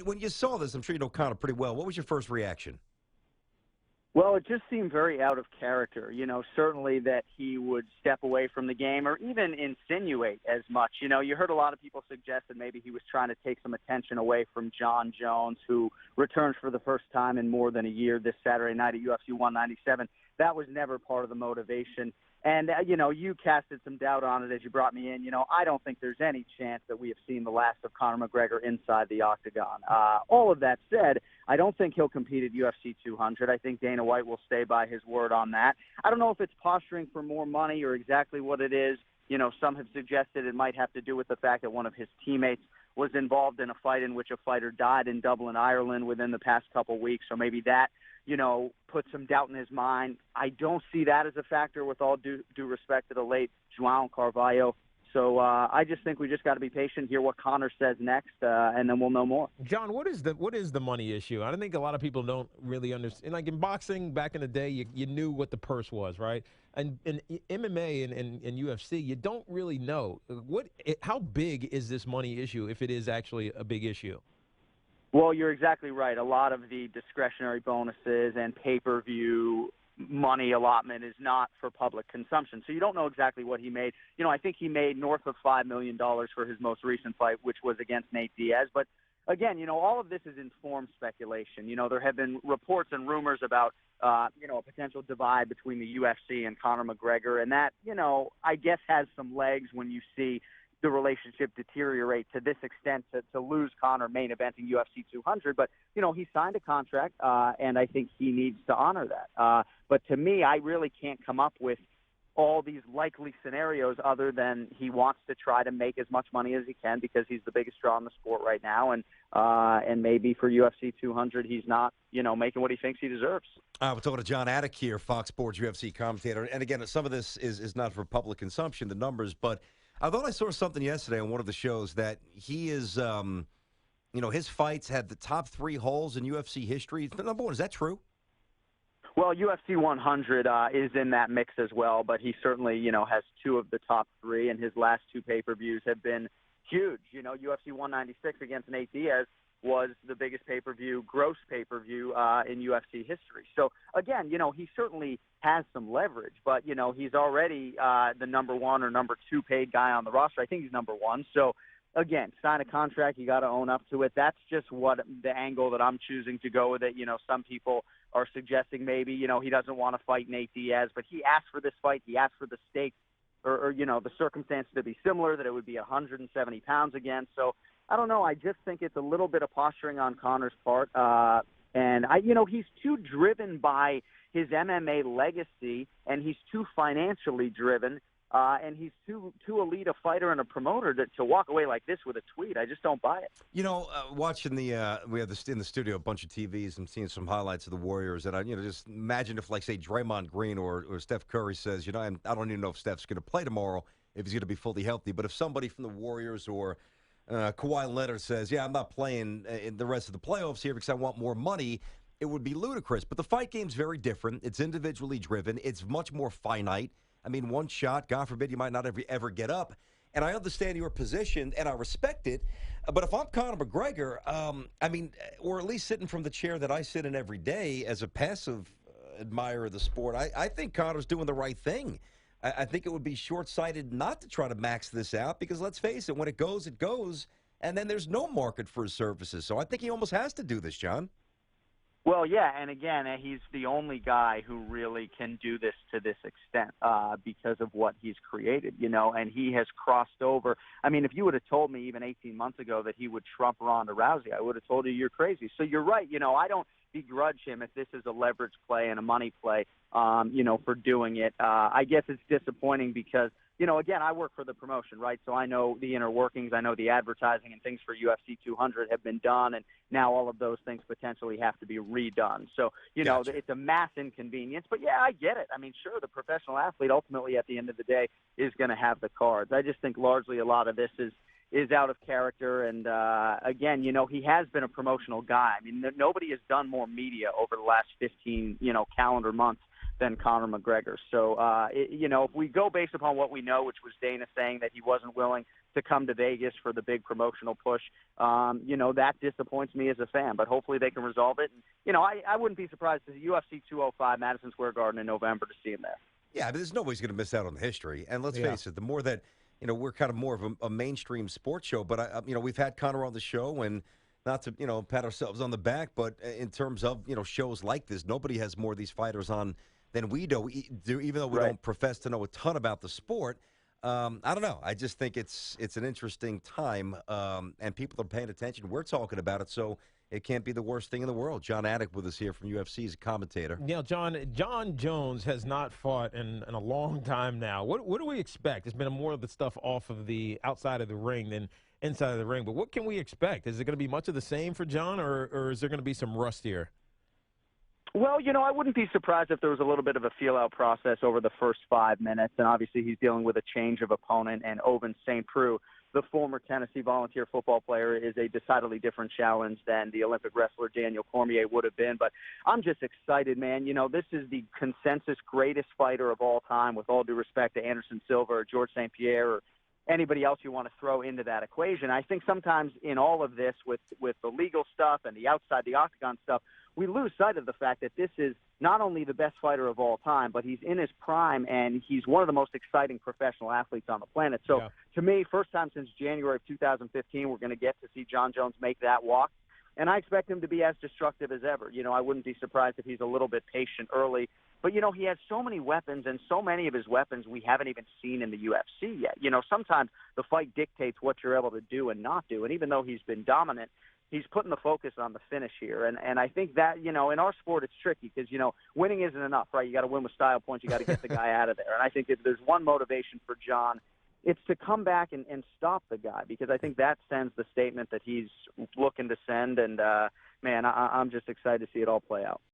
When you saw this, I'm sure you know Conor pretty well. What was your first reaction? Well, it just seemed very out of character. Certainly that he would step away from the game or even insinuate as much. You heard a lot of people suggest that maybe he was trying to take some attention away from Jon Jones, who returns for the first time in more than a year this Saturday night at UFC 197. That was never part of the motivation. And, you casted some doubt on it as you brought me in. I don't think there's any chance that we have seen the last of Conor McGregor inside the octagon. All of that said, I don't think he'll compete at UFC 200. I think Dana White will stay by his word on that. I don't know if it's posturing for more money or exactly what it is. Some have suggested it might have to do with the fact that one of his teammates was involved in a fight in which a fighter died in Dublin, Ireland within the past couple weeks. So maybe that, put some doubt in his mind. I don't see that as a factor with all due respect to the late João Carvalho. So I just think we just got to be patient, hear what Conor says next, and then we'll know more. John, what is the money issue? I don't think a lot of people don't really understand. Like in boxing back in the day, you knew what the purse was, right? And in MMA and UFC, you don't really know. How big is this money issue, if it is actually a big issue? Well, you're exactly right. A lot of the discretionary bonuses and pay-per-view money allotment is not for public consumption. So you don't know exactly what he made. I think he made north of $5 million for his most recent fight, which was against Nate Diaz. But again, all of this is informed speculation. There have been reports and rumors about, a potential divide between the UFC and Conor McGregor. And that, I guess has some legs when you see the relationship deteriorate to this extent to lose Conor main eventing UFC 200. But, he signed a contract, and I think he needs to honor that. But to me, I really can't come up with all these likely scenarios other than he wants to try to make as much money as he can because he's the biggest draw in the sport right now. And maybe for UFC 200, he's not, making what he thinks he deserves. We're talking to Jon Anik here, Fox Sports UFC commentator. And again, some of this is not for public consumption, the numbers, but I thought I saw something yesterday on one of the shows that he is, his fights had the top 3 holes in UFC history. Number one, is that true? Well, UFC 100 is in that mix as well, but he certainly, has 2 of the top 3, and his last 2 pay-per-views have been huge. UFC 196 against Nate Diaz was the biggest pay-per-view, gross pay-per-view in UFC history. So, again, he certainly has some leverage, but, he's already the number 1 or number 2 paid guy on the roster. I think he's number 1. So, again, sign a contract, you got to own up to it. That's just what the angle that I'm choosing to go with it. Some people are suggesting maybe, he doesn't want to fight Nate Diaz, but he asked for this fight. He asked for the stakes or the circumstances to be similar, that it would be 170 pounds again. So I don't know. I just think it's a little bit of posturing on Conor's part. And he's too driven by his MMA legacy, and he's too financially driven. And he's too elite a fighter and a promoter to walk away like this with a tweet. I just don't buy it. Watching we have this in the studio, a bunch of TVs, and seeing some highlights of the Warriors. And I, just imagine if, like, say, Draymond Green or Steph Curry says, I don't even know if Steph's going to play tomorrow, if he's going to be fully healthy. But if somebody from the Warriors or Kawhi Leonard says, yeah, I'm not playing in the rest of the playoffs here because I want more money, it would be ludicrous. But the fight game's very different. It's individually driven. It's much more finite. I mean, one shot, God forbid, you might not ever get up. And I understand your position, and I respect it. But if I'm Conor McGregor, or at least sitting from the chair that I sit in every day as a passive admirer of the sport, I think Conor's doing the right thing. I think it would be short-sighted not to try to max this out because, let's face it, when it goes, and then there's no market for his services. So I think he almost has to do this, John. Well, yeah, and again, he's the only guy who really can do this to this extent because of what he's created, and he has crossed over. I mean, if you would have told me even 18 months ago that he would trump Ronda Rousey, I would have told you you're crazy. So you're right. I don't begrudge him if this is a leverage play and a money play, for doing it. I guess it's disappointing because, again, I work for the promotion, right? So I know the inner workings. I know the advertising and things for UFC 200 have been done, and now all of those things potentially have to be redone. So, Gotcha. It's a mass inconvenience. But, yeah, I get it. I mean, sure, the professional athlete ultimately at the end of the day is going to have the cards. I just think largely a lot of this is out of character. And, again, he has been a promotional guy. I mean, nobody has done more media over the last 15, calendar months than Conor McGregor. So, if we go based upon what we know, which was Dana saying that he wasn't willing to come to Vegas for the big promotional push. That disappoints me as a fan, but hopefully they can resolve it. And, I wouldn't be surprised to see UFC 205 Madison Square Garden in November to see him there. Yeah, but there's nobody's going to miss out on the history. And let's face it, the more that, we're kind of more of a mainstream sports show, but, we've had Conor on the show, and not to, pat ourselves on the back, but in terms of, shows like this, nobody has more of these fighters on than we do, even though we don't profess to know a ton about the sport. I don't know. I just think it's an interesting time, and people are paying attention. We're talking about it, so it can't be the worst thing in the world. Jon Anik with us here from UFC. He's a commentator. Jon Jones has not fought in a long time now. What do we expect? It's been more of the stuff off of the outside of the ring than inside of the ring. But what can we expect? Is it going to be much of the same for Jon, or is there going to be some rust here? Well, I wouldn't be surprised if there was a little bit of a feel-out process over the first 5 minutes. And obviously he's dealing with a change of opponent, and Ovince St. Preux, the former Tennessee Volunteer football player, is a decidedly different challenge than the Olympic wrestler Daniel Cormier would have been. But I'm just excited, man. This is the consensus greatest fighter of all time, with all due respect to Anderson Silva or George St. Pierre or anybody else you want to throw into that equation. I think sometimes in all of this, with the legal stuff and the outside the octagon stuff, we lose sight of the fact that this is not only the best fighter of all time, but he's in his prime, and he's one of the most exciting professional athletes on the planet. So to me, first time since January of 2015, we're going to get to see Jon Jones make that walk. And I expect him to be as destructive as ever. I wouldn't be surprised if he's a little bit patient early. But, he has so many weapons, and so many of his weapons we haven't even seen in the UFC yet. Sometimes the fight dictates what you're able to do and not do. And even though he's been dominant, he's putting the focus on the finish here. And I think that, in our sport it's tricky because, winning isn't enough, right? You got to win with style points. You got to get the guy out of there. And I think if there's one motivation for Jon, it's to come back and stop the guy, because I think that sends the statement that he's looking to send. And, man, I'm just excited to see it all play out.